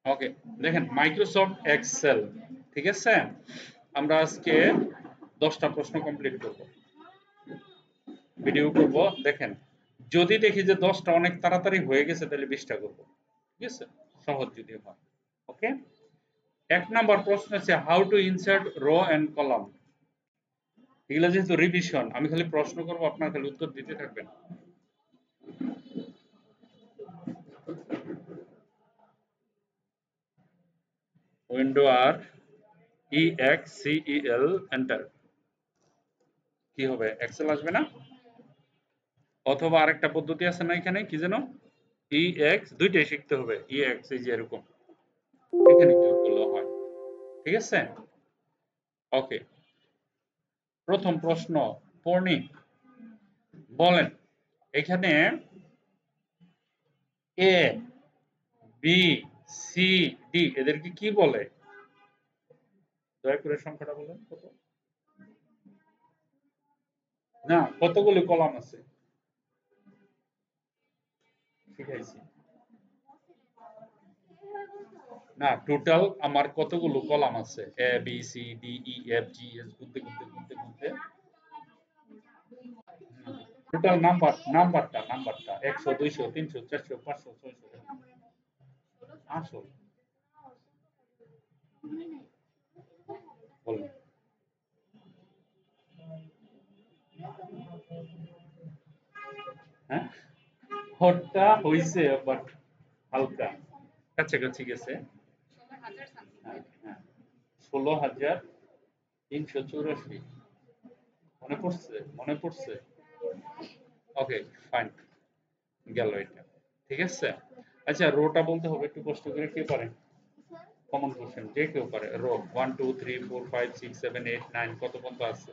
ওকে, দেখেন Microsoft Excel, ঠিক আছে। আমরা আজকে 10টা প্রশ্ন কমপ্লিট করব, ভিডিও করব। দেখেন, যদি দেখি যে 10টা অনেক তাড়াতাড়ি হয়ে গেছে তাহলে 20টা করব, ঠিক আছে, সহজ যদি হয়। ওকে, 1 নাম্বার প্রশ্ন হচ্ছে how to insert row and column. এগুলো যেহেতু রিভিশন, আমি খালি প্রশ্ন করব, আপনার খালি উত্তর দিতে থাকবেন। উইন্ডো আর EXCEL এন্টার, কি হবে? এক্সেল আসবে না? অথবা আরেকটা পদ্ধতি আছে না এখানে, কি যেন, EX, দুইটাই শিখতে হবে। EX এই যে এরকম, এখানে ক্লিক করলেও হয়, ঠিক আছে। ওকে, প্রথম প্রশ্ন, পর্ণি বলেন এখানে এ বি সি ডি এদেরকে কি বলে? দয়া করে সংখ্যাটা বলেন কত। না, কতগুলো কলাম আছে শিখাইছি। না, টোটাল আমার কতগুলো কলাম আছে, A B C D E F G S, গুনতে গুনতে গুনতে গুনতে টোটাল নাম্বারটা 100 200 300 400 500 600 আসল বলেন। হ্যাঁ, হটটা হইছে বাট হালকা, কাছাকাছি গেছে। হ্যাঁ হ্যাঁ, 16,384 মনে পড়ছে, মনে পড়ছে। ওকে, ফাইন, গেল এটা, ঠিক আছে। আচ্ছা, রোটা বলতে হবে, একটু কষ্ট করে, কে পারে? কমন কোশ্চেন, যে কেউ পারে। রো 1 2 3 4 5 6 7 8 9 কত পর্যন্ত আছে?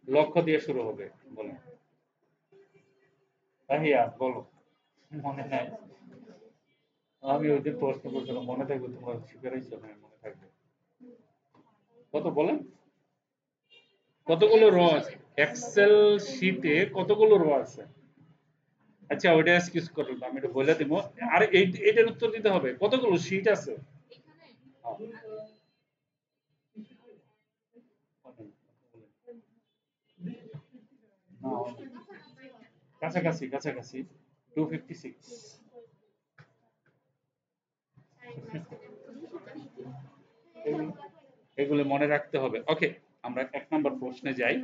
লক্ষ্য দিয়ে শুরু হবে, বলেন। তাহিয়া বলো, মনে নাই? আমি ওই দিন প্রশ্ন করছিলাম, মনে থাকবে? তোমরা শিখাইছো না, মনে থাকবে। কত বলেন? কতগুলো রো আছে এক্সেল শীটে? কতগুলো রো আছে? আচ্ছা, ওইটা এক্সকিউজ করলাম, আমি এটা বলে দিব। আর এইটার উত্তর দিতে হবে, কতগুলো শীট আছে? হ্যাঁ, বলেন, বলেন। না, কাছাকাছি কাছাকাছি, 256। এগুলো মনে রাখতে হবে। ওকে, আমরা 1 নম্বর প্রশ্নে যাই।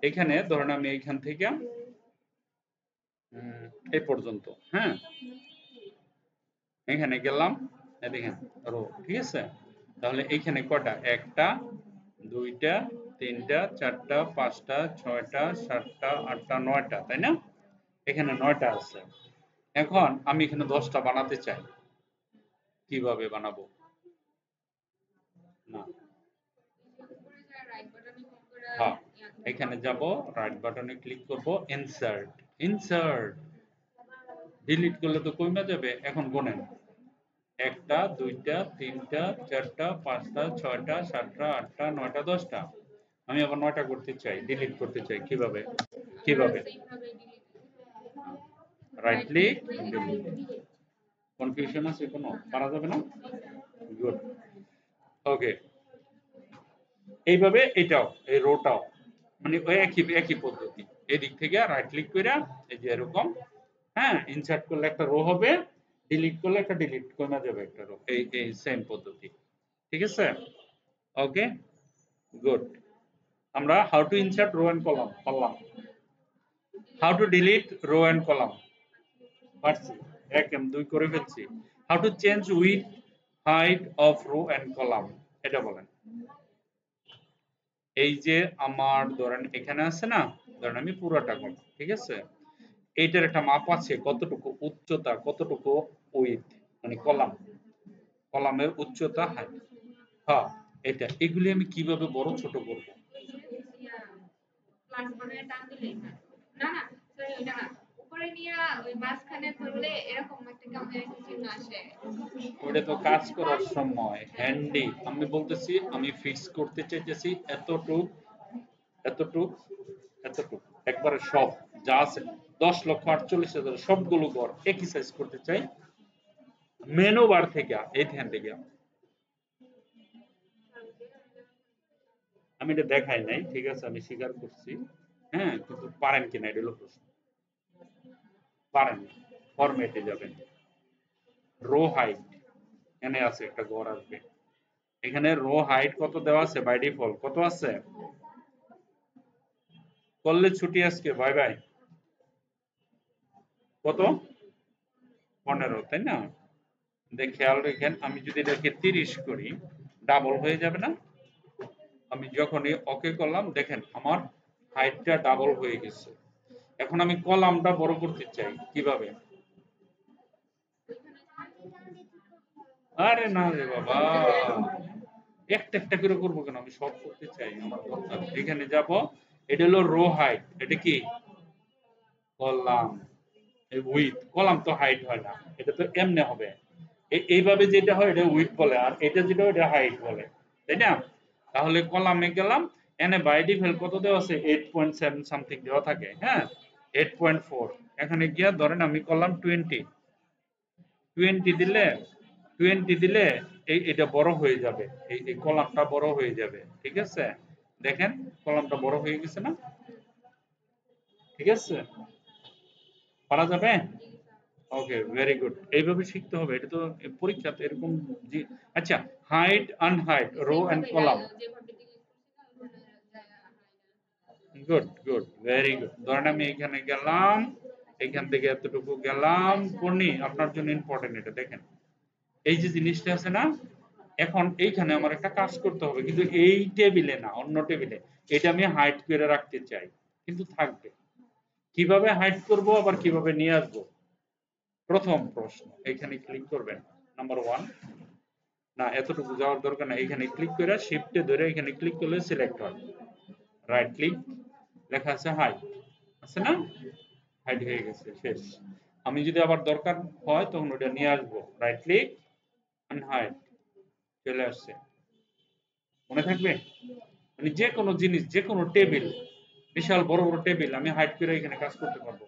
এখানে ধরেন আমি এইখান থেকে এই পর্যন্ত, হ্যাঁ, এখানে গেলাম, দেখেন রো, ঠিক আছে। তাহলে এইখানে কটা? 1টা 2টা 3টা 4টা 5টা 6টা 7টা 8টা 9টা, তাই না? এখানে 9টা আছে। এখন আমি এখানে 10টা বানাতে চাই, কিভাবে বানাবো? না, হ্যাঁ, এখানে যাব, রাইট বাটনে ক্লিক করব, ইনসার্ট, ইনসার্ট, ডিলিট করলে তো কমে যাবে। এখন গোনেন, 1টা 2টা 3টা 4টা 5টা 6টা 7টা 8টা 9টা 10টা। আমি আবার 9টা করতে চাই, ডিলিট করতে চাই, কিভাবে? কিভাবে? Right click, delete. কনফিউশন আছে কোনো? পারা যাবে না? গুড। ওকে, এইভাবে এটাও, এই রোটাও, মানে ওই একই একই পদ্ধতি। এদিক থেকে রাইট ক্লিক করে এই যে এরকম, হ্যাঁ, ইনসার্ট করলে একটা রো হবে, ডিলিট করলে একটা ডিলিট কমে যাবে একটা রো, এই এই সেম পদ্ধতি, ঠিক আছে। Okay, good. আমরা how to insert row and column পারলাম, how to delete row and column পারছি, 1 এবং 2 করে ফেলছি। How to change width height of row and column, এটা বলেন। এই যে আমার ধরেন এখানে আছে না, ধরেন আমি পুরোটা করব, ঠিক আছে। এইটার একটা মাপ আছে, কতটুকু উচ্চতা, কতটুকু উইথ, মানে কলাম, কলামের উচ্চতা, হাইট। হ্যাঁ, এটা, এগুলি আমি কিভাবে বড় ছোট করব? ওটা তো কাজ করার সময় হ্যান্ডি, আমি বলতেছি আমি ফিক্স করতে চাইতেছি এতটুক, এতটুক, এতটুক, একবারে সব যা আছে 10,48,000 সবগুলো ঘর একই সাইজ করতে চাই। মেনু বার থেকে এইখান থেকে আমি এটা দেখাই নাই, ঠিক আছে, আমি স্বীকার করছি। হ্যাঁ, কিন্তু পারেন কিনা এটা হলো প্রশ্ন। পারেন, ফরম্যাটে যাবেন, রো হাইট এখানে আছে, একটা ঘর আসবে, এখানে রো হাইট কত দেওয়া আছে বাই ডিফল্ট, কত আছে? কলেজ ছুটি আজকে, বাই বাই, কত? 15, তাই না? দেখ খেয়াল রেখেন, আমি যদি এটাকে 30 করি ডাবল হয়ে যাবে না? আমি যখনই ওকে করলাম দেখেন আমার হাইটটা ডাবল হয়ে গেছে। এখন আমি কলামটা বড় করতে চাই, কিভাবে? আরে না রে বাবা, একটা একটা করে করবো কেন, আমি সব করতে চাই, আমার দরকার। এখানে যাব, এটা হলো রো হাইট, এটা কি কলাম, এই উইথ, কলাম তো হাইট হয় না, এটা তো এমনি হবে, এইভাবে যেটা হয় এটা উইথ বলে, আর এটা যেটা এটা হাইট বলে, তাই না? তাহলে কলামে গেলাম, এনে বাই ডিফল্ট কত দেওয়া আছে, 8.7 সামথিং দেওয়া থাকে, হ্যাঁ, 8.4। এখানে গিয়া ধরেন আমি করলাম 20, 20 দিলে, 20 দিলে এটা বড় হয়ে যাবে, এই কলামটা বড় হয়ে যাবে, ঠিক আছে? দেখেন কলামটা বড় হয়ে গেছে না? ঠিক আছে, পারা যাবে? ওকে, ভেরি গুড, এইভাবে শিখতে হবে, এটা তো পরীক্ষাতে এরকম আচ্ছা, hide unhide row and column, good good, very good. ধরেন আমি এখানে গেলাম, এখান থেকে এতটুকু গেলাম, পড়নি আপনার জন্য ইম্পর্টেন্ট, এটা দেখেন, এই যে জিনিসটা আছে না, এখন এইখানে আমার একটা কাজ করতে হবে, কিন্তু এই টেবিলে না, অন্য টেবিলে, এটা আমি হাইড করে রাখতে চাই, কিন্তু থাকবে, কিভাবে হাইড করব আবার কিভাবে নিয়ে আসবো? প্রথম প্রশ্ন, এখানে ক্লিক করবেন, নাম্বার 1, না এতটুকু যাওয়ার দরকার না, এখানে ক্লিক করে শিফটে ধরে এখানে ক্লিক করলে সিলেক্ট হয়, রাইট ক্লিক, লেখা আছে হাইড, আছে না? হাইড হয়ে গেছে, শেষ। আমি যদি আবার দরকার হয় তখন ওটা নিয়ে আসবো, রাইট ক্লিক আনহাইড, চলে আসছে, মনে থাকবে? মানে যে কোনো জিনিস, যে কোনো টেবিল, বিশাল বড় বড় টেবিল আমি হাইড করে এখানে কাজ করতে পারবো,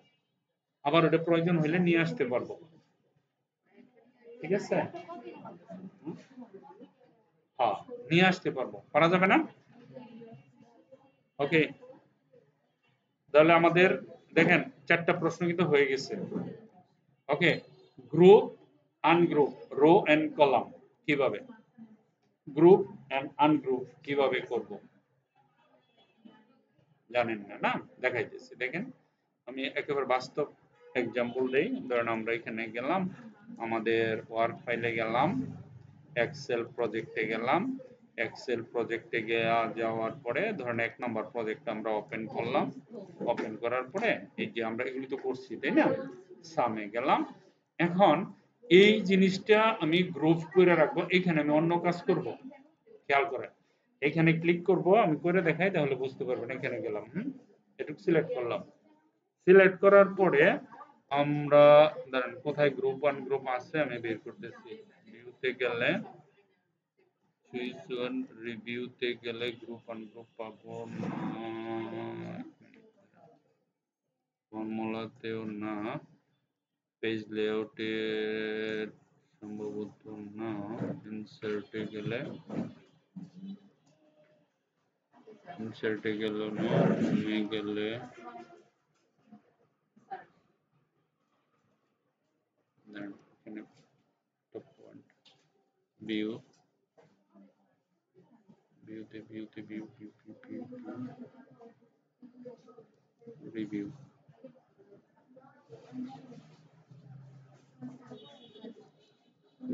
আবার ওটা প্রয়োজন হলে নিয়ে আসতে পারবো, ঠিক আছে? হ্যাঁ, নিয়ে আসতে পারবো, পারা যাবে না? ওকে, তাহলে আমাদের দেখেন 4টা প্রশ্ন কিন্তু হয়ে গেছে। Okay, group ungroup, row and column কিভাবে, গ্রুপ এন্ড আনগ্রুপ কিভাবে করব জানেন না, না? দেখাইতেছি, দেখেন আমি একেবারে বাস্তব এক্সাম্পল দেই। ধরেন আমরা এখানে গেলাম, আমাদের ওয়ার্ক ফাইলে গেলাম, এক্সেল প্রজেক্টে গেলাম, এক্সেল প্রজেক্টে যাওয়ার পরে ধরেন 1 নম্বর প্রজেক্ট আমরা ওপেন করলাম, ওপেন করার পরে এই যে আমরা এগুলি তো করছি, তাই না? সামে গেলাম, এখন এই জিনিসটা আমি গ্রুপ করে রাখবো, এখানে আমি অন্য কাজ করব, খেয়াল করেন, এখানে ক্লিক করব, আমি করে দেখাই তাহলে বুঝতে পারবেন। এখানে গেলাম, এটুকু সিলেক্ট করলাম, সিলেক্ট করার পরে আমরা ধরেন কোথায় গ্রুপ ওয়ান গ্রুপ আছে আমি বের করতেছি, ভিউতে গেলে, সুইচ ওয়ান রিভিউতে গেলে গ্রুপ ওয়ান গ্রুপ পাবো না, ফর্মুলাতেও না, পেজ লেআউটে সম্ভবত না, ইনসার্টে গেলে, ইনসার্টে গেল না, হোমে গেলে, এখানে টপ পয়েন্ট, ভিউ, ভিউতে ভিউতে view view view view review,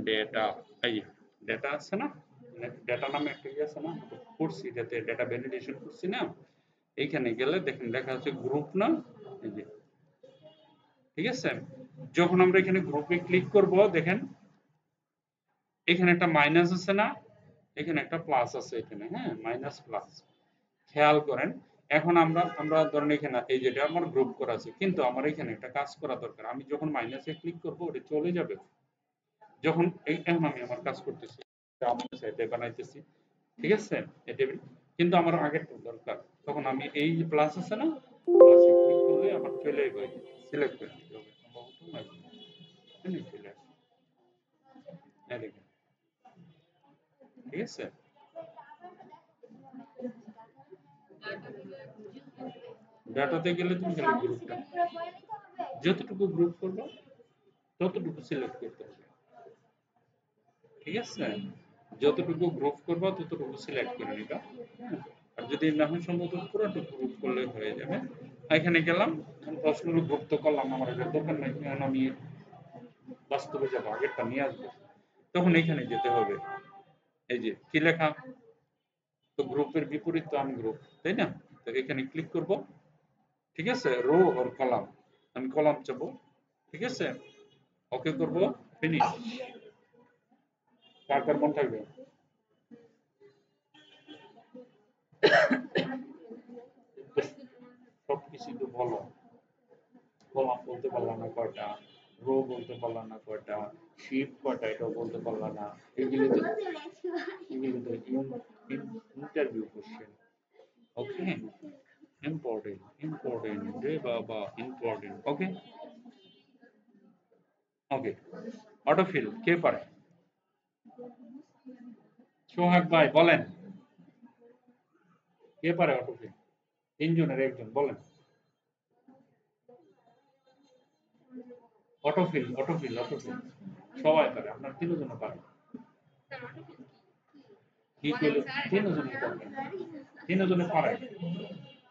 data, এই ডেটা আছে না, ডেটা নামে একটা ইয়ে আছে না, করছি যাতে ডেটা ভ্যালিডেশন করছি না, এইখানে গেলে দেখেন দেখা যাচ্ছে গ্রুপ না, এই যে, ঠিক আছে? যখন আমরা এখানে গ্রুপে ক্লিক করব দেখেন এখানে একটা মাইনাস আছে না, এখানে একটা প্লাস আছে, এখানে হ্যাঁ মাইনাস প্লাস, খেয়াল করেন। এখন আমরা ধরেন এখানে এই যেটা আমার গ্রুপ করা আছে, কিন্তু আমার এখানে একটা কাজ করা দরকার, আমি যখন মাইনাসে ক্লিক করব ওটা চলে যাবে, যখন এখন আমি আমার কাজ করতেছি, আমার সাইটে বানাইতেছি, ঠিক আছে, এই টেবিল, কিন্তু আমার আগের দরকার, তখন আমি এই যে প্লাস আছে না, প্লাসে ক্লিক করলে আমার চলে যাবে, সিলেক্ট করে দিতে হবে, সম্ভবত না, চলে আসবে, আছে? ডাটাতে গেলে তুমি খালি গ্রুপটা যতটুকু গ্রুপ করবে ততটুকু সিলেক্ট করতে হবে, ঠিক আছে? যতটুকু গ্রুপ করবা ততটুকু সিলেক্ট করে নিবা। আর যদি না হয় সম্ভবত পুরোটুকু গ্রুপ করলে হয়ে যাবে। এখানে গেলাম, প্রশ্নগুলো গ্রুপ তো করলাম, আমার এটা দরকার নাই, কারণ আমি বাস্তবে যাবো, আগেরটা নিয়ে আসবো, তখন এখানে যেতে হবে। এই যে কি লেখা, তো গ্রুপের বিপরীত তো আনগ্রুপ, তাই না? তো এখানে ক্লিক করব, ঠিক আছে, রো আর কলাম, আমি কলাম চাবো, ঠিক আছে, ওকে করব, ফিনিশ। কার কার মন থাকবে? সবকিছু তো বলো, কলাম বলতে পারলাম না কয়টা, রো বলতে পারলাম না কয়টা, শিট কয়টা এটাও বলতে পারলাম না। এগুলো তো ইন্টারভিউ কোশ্চেন, ওকে, ইম্পর্টেন্ট ইম্পর্টেন্ট রে বাবা, ইম্পর্টেন্ট। ওকে ওকে, অটোফিল কে পারে? সোহাগ ভাই বলেন, কে পারে অটোফিল? তিনজনের একজন বলেন। অটোফিল অটোফিল অটোফিল সবাই পারে, আপনার তিনজনে পারে। কি করলে তিনজনে পারবে? তিনজনে পারে,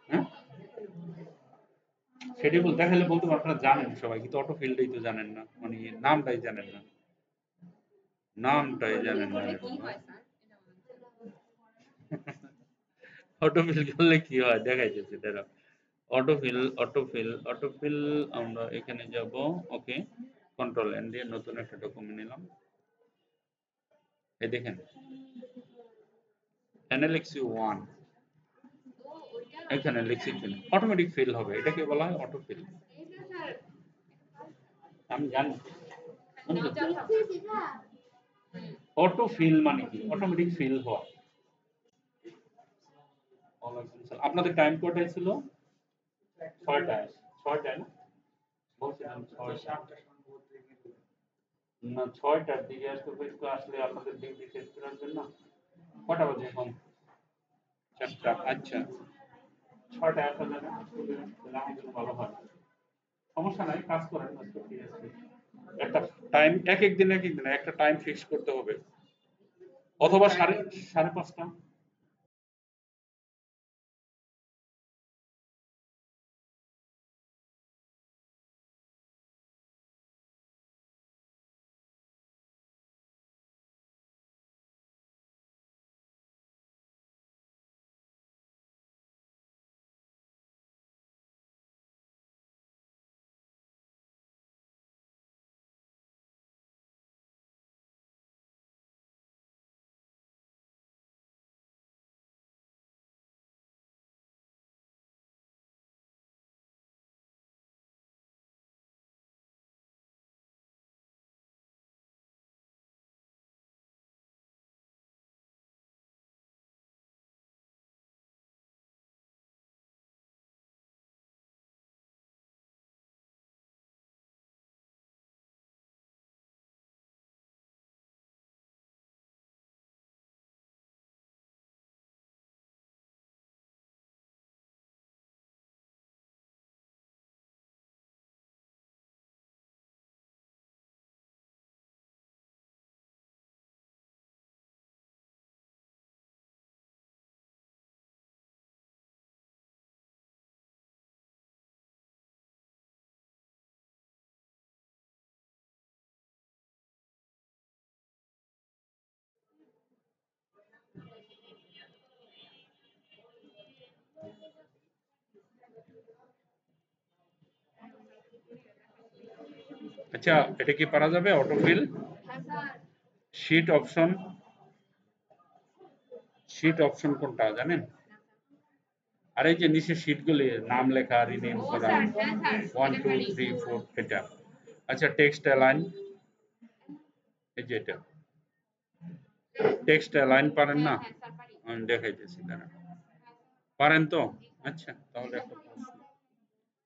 হ্যাঁ সেটাই বল, দেখালে বলতে পারবেন, আপনারা জানেন সবাই, কিন্তু অটোফিলটাই তো জানেন না, মানে নামটাই জানেন না, নামটাই জানেন না। অটোফিল করলে কি হয় দেখাইতেছি, দাঁড়াও। অটোফিল অটোফিল অটোফিল, আমরা এখানে যাব, ওকে, কন্ট্রোল এন দিয়ে নতুন একটা ডকুমেন্ট নিলাম। এই দেখেন NLXU 1, এখানে লিখছি অটোমেটিক ফিল হবে, এটাকে বলা হয় অটোফিল। আমি জানি অটোফিল মানে কি, অটোমেটিক ফিল হওয়া। আপনাদের টাইম কটায় ছিল? 6টায়, 6টায় না বলছিলাম, 6টার দিকে আসলে আপনাদের ডিউটি শেষ করে আসবেন না? কটা বাজে এখন? 4টা, আচ্ছা 6টায় আসা যাবে না, আমার জন্য ভালো হয়। সমস্যা নাই, কাজ করেন, একটা টাইম, এক এক দিন একটা টাইম ফিক্স করতে হবে, অথবা 5:30। আচ্ছা, এটা কি পারা যাবে autofill? Sheet option, sheet option কোনটা জানেন? আর এই যে নিচে শিটগুলি নাম লেখা, রিনেম করা, 1 2 3 4, এটা। আচ্ছা টেক্সট অ্যালাইন, এই যে এটা টেক্সট অ্যালাইন পারেন না? আমি দেখাইতেছি, দাঁড়ান, পারেন তো? আচ্ছা তাহলে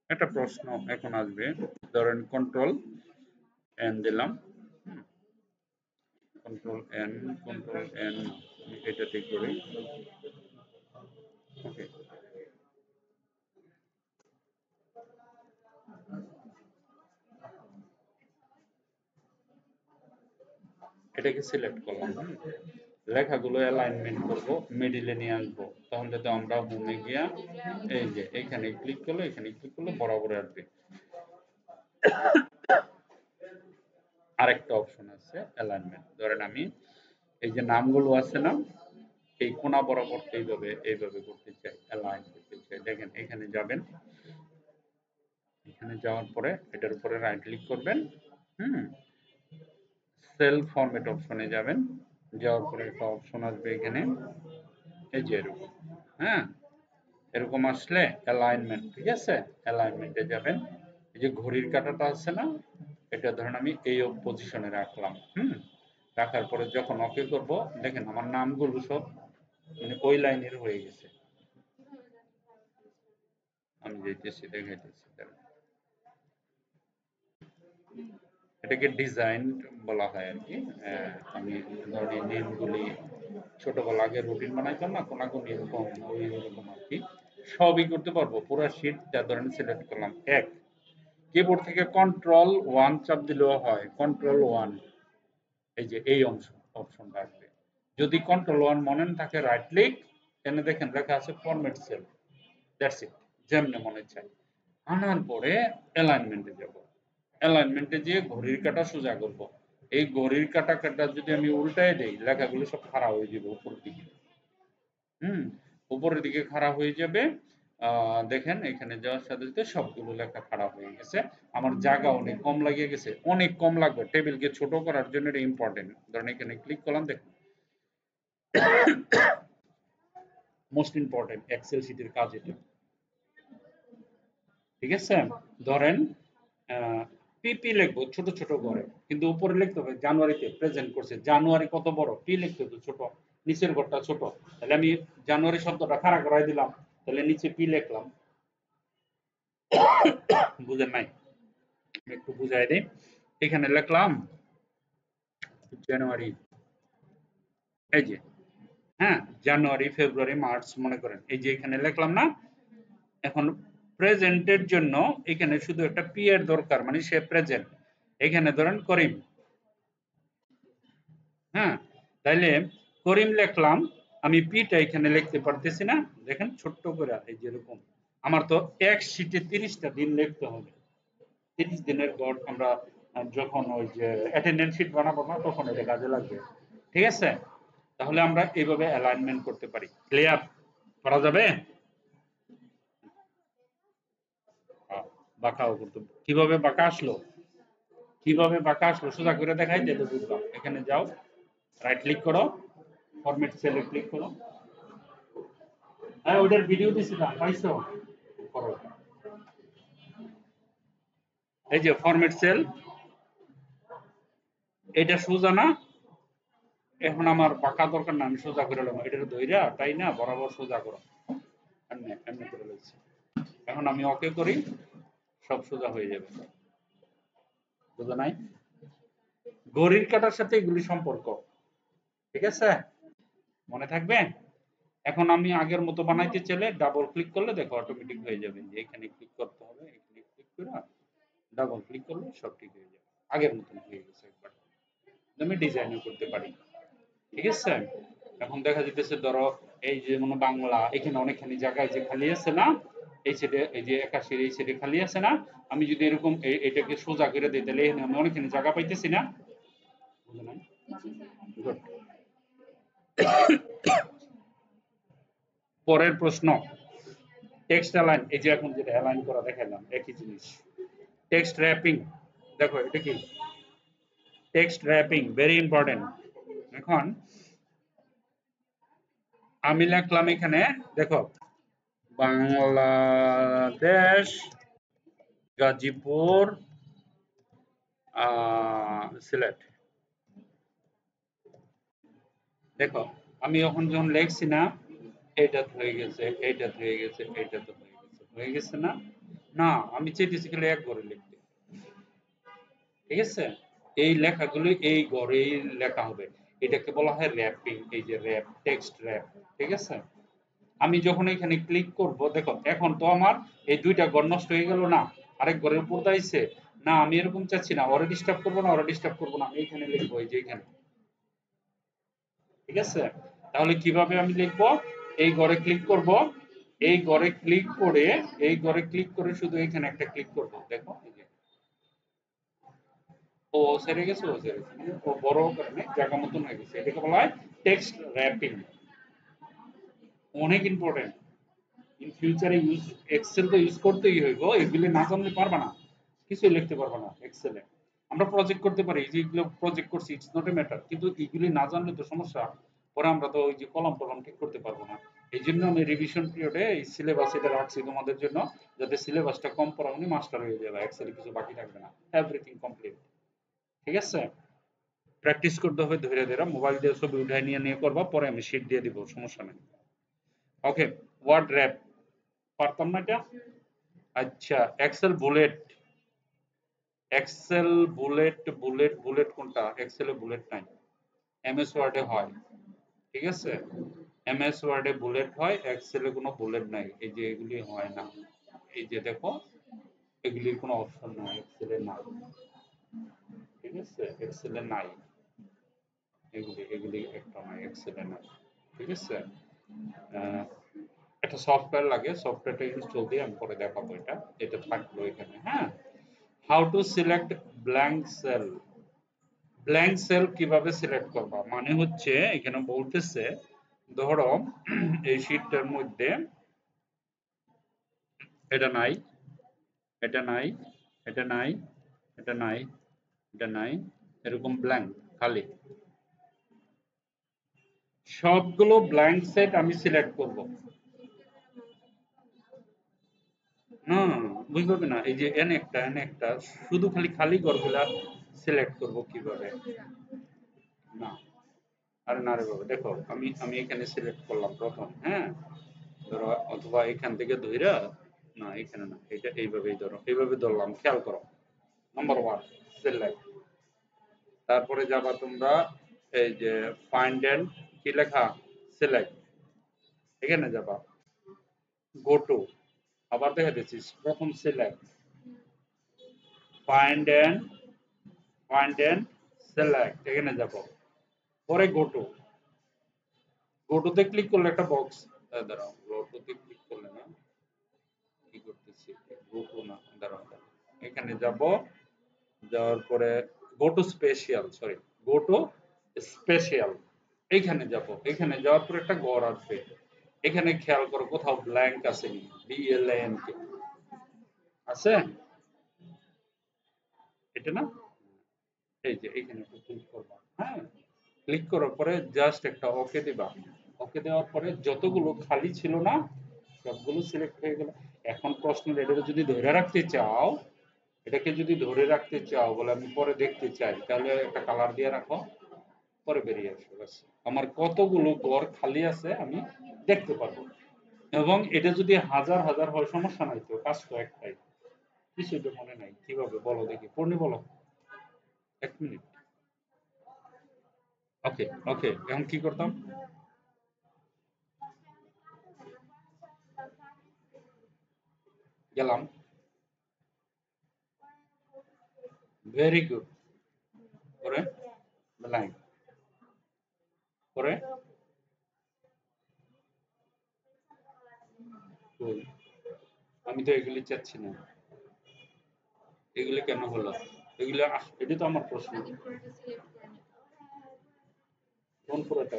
একটা প্রশ্ন এখন আসবে, ধরেন কন্ট্রোল এন দিলাম, কন্ট্রোল এন এটাতে করি। ওকে, এটাকে সিলেক্ট করলাম। লেখাগুলো অ্যালাইনমেন্ট করব, মিডিলে নিয়ে আসবো, তাহলে তো আমরা হোমে গিয়া এই যে এখানে ক্লিক করলে বরাবর আসবে। আরেকটা অপশন আছে অ্যালাইনমেন্ট, ধরেন আমি এই যে নামগুলো আছে না, এই কোণা বরাবর এইভাবে করতে চাই, অ্যালাইন করতে চাই। দেখেন এখানে যাবেন, এখানে যাওয়ার পরে এটার উপরে রাইট ক্লিক করবেন, সেল ফরম্যাট অপশনে যাবেন, যাওয়ার পরে একটা অপশন আসবে এখানে, এই যে এরকম, হ্যাঁ এরকম আসলে অ্যালাইনমেন্ট, ঠিক আছে, অ্যালাইনমেন্টে যাবেন। এই যে ঘড়ির কাঁটাটা আছে না, এটা ধরেন আমি এই পজিশনে রাখলাম, রাখার পরে যখন ওকে করব, দেখেন আমার নামগুলো সব মানে ওই লাইনের হয়ে গেছে। আমি যেতেছি, দেখাইতেছি, এটাকে ডিজাইন বলা হয় আর কি। আমি ধরেন নেমগুলি ছোটবেলা আগে রুটিন বানাইতাম না, কোনাকুনি এরকম ওই রকম আর কি, সবই করতে পারবো। পুরো শীটটা ধরেন সিলেক্ট করলাম এক, কিবোর্ড থেকে কন্ট্রোল ওয়ান চাপ দিলেও হয়, কন্ট্রোল ওয়ান, এই যে এই অংশ অপশনটা আসবে। যদি কন্ট্রোল ওয়ান মনে না থাকে রাইট ক্লিক, এখানে দেখেন লেখা আছে ফরম্যাট সেল, দ্যাটস ইট, যেমনে মনে চাই। আনার পরে অ্যালাইনমেন্টে যাব, অ্যালাইনমেন্টে যেয়ে ঘড়ির কাঁটা সোজা করব। এই ঘড়ির কাঁটা যদি আমি উল্টায় দেই, লেখাগুলো সব খাড়া হয়ে যাবে উপরের দিকে, উপরের দিকে খাড়া হয়ে যাবে। দেখেন এখানে যাওয়ার সাথে সাথে সবগুলো লেখা খাড়া হয়ে গেছে। আমার জায়গা অনেক কম লাগিয়ে গেছে, অনেক কম লাগবে, টেবিলকে ছোট করার জন্য এটা ইম্পর্টেন্ট। ধরেন এখানে ক্লিক করলাম, দেখুন মোস্ট ইম্পর্টেন্ট এক্সেল শীটের কাজ এটা, ঠিক আছে। ধরেন পিপি লিখবো ছোট ছোট করে, কিন্তু উপরে লিখতে হবে জানুয়ারিতে প্রেজেন্ট করছে, জানুয়ারি কত বড়, পি লিখতে হবে ছোট, নিচের ঘরটা ছোট, তাহলে আমি জানুয়ারি শব্দটা খাড়া করাই দিলাম, তাহলে নিচে পি লিখলাম। বুঝেন নাই? একটু বুঝাই দিই, এখানে লিখলাম জানুয়ারি, এই যে, হ্যাঁ জানুয়ারি ফেব্রুয়ারি মার্চ মনে করেন, এই যে এখানে লিখলাম না। এখন প্রেজেন্টের জন্য এখানে শুধু একটা পি এর দরকার, মানে সে প্রেজেন্ট। এখানে ধরেন করিম, হ্যাঁ তাইলে করিম লিখলাম, আমি পিটা এখানে লিখতে পারতেছি না, দেখেন ছোট্ট করে এই যেরকম। আমার তো এক শীটে 30টা দিন লিখতে হবে, 30 দিনের গড় আমরা যখন ওই যে অ্যাটেন্ডেন্স শিট বানাবো না, তখন এটা কাজে লাগবে, ঠিক আছে। তাহলে আমরা এইভাবে অ্যালাইনমেন্ট করতে পারি। ক্লিয়ার? করা যাবে? বাঁকাও করতে, কিভাবে বাঁকা আসলো, কিভাবে বাঁকা আসলো সোজা করে দেখাই যেতে বুঝলাম। এখানে যাও, রাইট ক্লিক করো, ফরম্যাট সেলে ক্লিক করো, হ্যাঁ ওটার ভিডিও দিছি না, পাইছো? করো, এই যে ফরম্যাট সেল, এটা সোজা না, এখন আমার বাঁকা দরকার না, আমি সোজা করে নেবো, এটা ধইরা তাই না বরাবর সোজা করো, এমনি এমনি করে লইছি। এখন আমি ওকে করি, সব সোজা হয়ে যাবে। বুঝা নাই? ঘড়ির কাঁটার সাথে এগুলি সম্পর্ক, ঠিক আছে, মনে থাকবে। এখন আমি আগের মতো বানাইতে চাইলে ডাবল ক্লিক করলে দেখো অটোমেটিক হয়ে যাবে, যে এখানে ক্লিক করতে হবে, এখানে ক্লিক করে ডাবল ক্লিক করলে সব ঠিক হয়ে যাবে, আগের মতন হয়ে গেছে একবার। আমি ডিজাইনও করতে পারি, ঠিক আছে। এখন দেখা যেতেছে ধরো এই যে মনে বাংলা, এখানে অনেকখানি জায়গায় যে খালি আছে না, এই সাইডে এই যে 81 এই সাইডে খালি আছে না, আমি যদি এরকম এটাকে সোজা করে দিই, তাহলে এখানে আমি অনেকখানি জায়গা পাইতেছি না। বুঝলেন? গুড। পরের প্রশ্ন, টেক্সট অ্যালাইন, এই যে এখন যেটা অ্যালাইন করা দেখালাম একই জিনিস। টেক্সট র্যাপিং, দেখো এটা কি টেক্সট র্যাপিং, ভেরি ইম্পর্টেন্ট। এখন আমি লিখলাম এখানে, দেখো বাংলাদেশ গাজীপুর সিলেট, দেখো আমি এখন যখন লিখছি না, এটা হয়ে গেছে, এটা হয়ে গেছে, এটা তো হয়ে গেছে না, না আমি চাইতেছি খালি এক ঘরে লিখতে, ঠিক আছে। এই লেখাগুলি এই ঘরেই লেখা হবে। এটাকে বলা হয় র্যাপিং। এই যে র্যাপ, টেক্সট র্যাপ। ঠিক আছে? আমি যখন এখানে ক্লিক করব, দেখো এখন তো আমার এই দুইটা ঘর নষ্ট হয়ে গেল না? আরেক ঘরের উপর দাইছে না? আমি এরকম চাচ্ছি না। ওরে ডিস্টার্ব করবো না, ওরে ডিস্টার্ব করবো না। আমি এখানে লিখবো, এই যে এখানে। ঠিক আছে? তাহলে কিভাবে আমি লিখবো? এই ঘরে ক্লিক করব, এই ঘরে ক্লিক করে, এই ঘরে ক্লিক করে শুধু এখানে একটা ক্লিক করব। দেখো এই যে ও সেরে গেছে, ও সেরে গেছে, মানে ও বড় কারণে জায়গা মতন হয়ে গেছে। এটাকে বলা হয় টেক্সট র্যাপিং। অনেক ইম্পর্টেন্ট। ইন ফিউচারে ইউজ, এক্সেল তো ইউজ করতেই হইব। এগুলি না জানলে পারবা না, কিছুই লিখতে পারবা না এক্সেলে। আমরা প্রজেক্ট করতে পারি, যে এগুলো প্রজেক্ট করছি, ইটস নট এ ম্যাটার, কিন্তু এগুলি না জানলে তো সমস্যা। পরে আমরা তো ওই যে কলম টলম ঠিক করতে পারবো না। এই জন্য আমি রিভিশন পিরিয়ডে এই সিলেবাস এটা রাখছি তোমাদের জন্য, যাতে সিলেবাসটা কম পড়াশোনা মাস্টার হয়ে যাবে, এক্সেলে কিছু বাকি থাকবে না, এভরিথিং কমপ্লিট। ঠিক আছে? প্র্যাকটিস করতে হবে ধীরে ধীরে। মোবাইল দিয়ে ছবি উঠায় নিয়ে নিয়ে করবা, পরে আমি শিট দিয়ে দিব, সমস্যা নেই। ওকে, ওয়ার্ড র্যাপ পারতাম না এটা। আচ্ছা, Excel bullet. Excel bullet, bullet bullet কোনটা? এক্সেলে বুলেট নাই, এমএস ওয়ার্ডে হয়। ঠিক আছে? এমএস ওয়ার্ডে বুলেট হয়, এক্সেলে কোনো বুলেট নাই। এই যে এগুলি হয় না, এই যে দেখো, এগুলির কোনো অপশন নাই, এক্সেলে নাই। ঠিক আছে? এক্সেলে নাই, এগুলি এগুলি একটা নাই, এক্সেলে নাই। ঠিক আছে? আহ, একটা সফটওয়্যার লাগে, সফটওয়্যারটা ইনস্টল দিয়ে আমি পরে দেখাবো এটা। এটা থাকলো এখানে। হ্যাঁ, how to select blank cell. Blank cell কিভাবে সিলেক্ট করবা? মানে হচ্ছে এখানে বলতেছে, ধরো এই শীটটার মধ্যে এটা নাই, এটা নাই, এটা নাই, এটা নাই, এটা নাই, এরকম ব্ল্যাঙ্ক, খালি সবগুলো ব্ল্যাঙ্ক সেট আমি সিলেক্ট করব। না, বুঝবে না। এই যে এন একটা, এন একটা, শুধু খালি খালি ঘরগুলা সিলেক্ট করব কিভাবে? না, আরে না রে বাবা, দেখো আমি আমি এখানে সিলেক্ট করলাম প্রথম। হ্যাঁ, ধরো, অথবা এখান থেকে ধইরা, না এখানে না, এটা এইভাবেই ধরো, এইভাবে ধরলাম, খেয়াল করো। Number one, select. তারপরে যাবা তোমরা, এই যে ফাইন্ড এন্ড, কি লেখা? সিলেক্ট। এখানে যাবা, গো টু, আবার দেখা দিচ্ছিস, প্রথম select, find and, find and select, এখানে যাবো। পরে গো টু, গো টু তে ক্লিক করলে একটা বক্স, দাঁড়াও, গো টু তে ক্লিক করলে না, কি করতেছি, গো টু না, দাঁড়াও দাঁড়াও। এখানে যাব, যাওয়ার পরে go two special, sorry, go to special, এইখানে যাব। এখানে যাওয়ার পর একটা ঘর আসবে। এখানে খেয়াল করো কোথাও ব্ল্যাঙ্ক আছে নি? বিএলএন কে আছে, এটা না? এই যে এখানে একটু ক্লিক করবা। হ্যাঁ, ক্লিক করার পরে জাস্ট একটা ওকে দিবা। ওকে দেওয়ার পরে যতগুলো খালি ছিল না, সবগুলো সিলেক্ট হয়ে গেল। এখন প্রশ্ন, এটাকে যদি ধরে রাখতে চাও, এটাকে যদি ধরে রাখতে চাও বলে আমি পরে দেখতে চাই, তাহলে একটা কালার দিয়ে রাখো, পরে বেরিয়ে আসবে। ব্যাস, আমার কতগুলো ঘর খালি আছে আমি দেখতে পারবো। এবং এটা যদি হাজার হাজার হয়, সমস্যা নাই, তো কাজ তো একটাই। কিছুই তো মনে নাই, কিভাবে বলো দেখি, পূর্ণি বলো। 1 মিনিট। ওকে, ওকে, এখন কি করতাম? গেলাম, ভেরি গুড। পরে ব্ল্যাঙ্ক, পরে ফুল। আমি তো এগুলি চাচ্ছি না, এগুলি কেন হলো? এগুলি এটি তো আমার প্রশ্ন। কোন পুরোটা?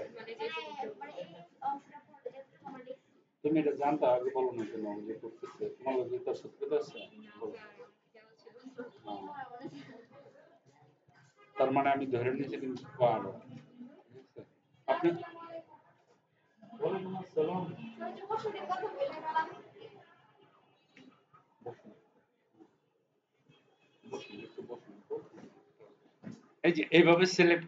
তুমি এটা জানতা, আগে বলো না কেন? আমি যে করতেছে তোমার লগে তার সত্যতা আছে, বলো। হ্যাঁ, তার মানে আমি ধরে নিয়েছি তুমি পারো। ঠিক আছে? আপনি ওয়ালাইকুম আসসালাম। বসুন, বসুন, একটু বসুন। এই যে এইভাবে সিলেক্ট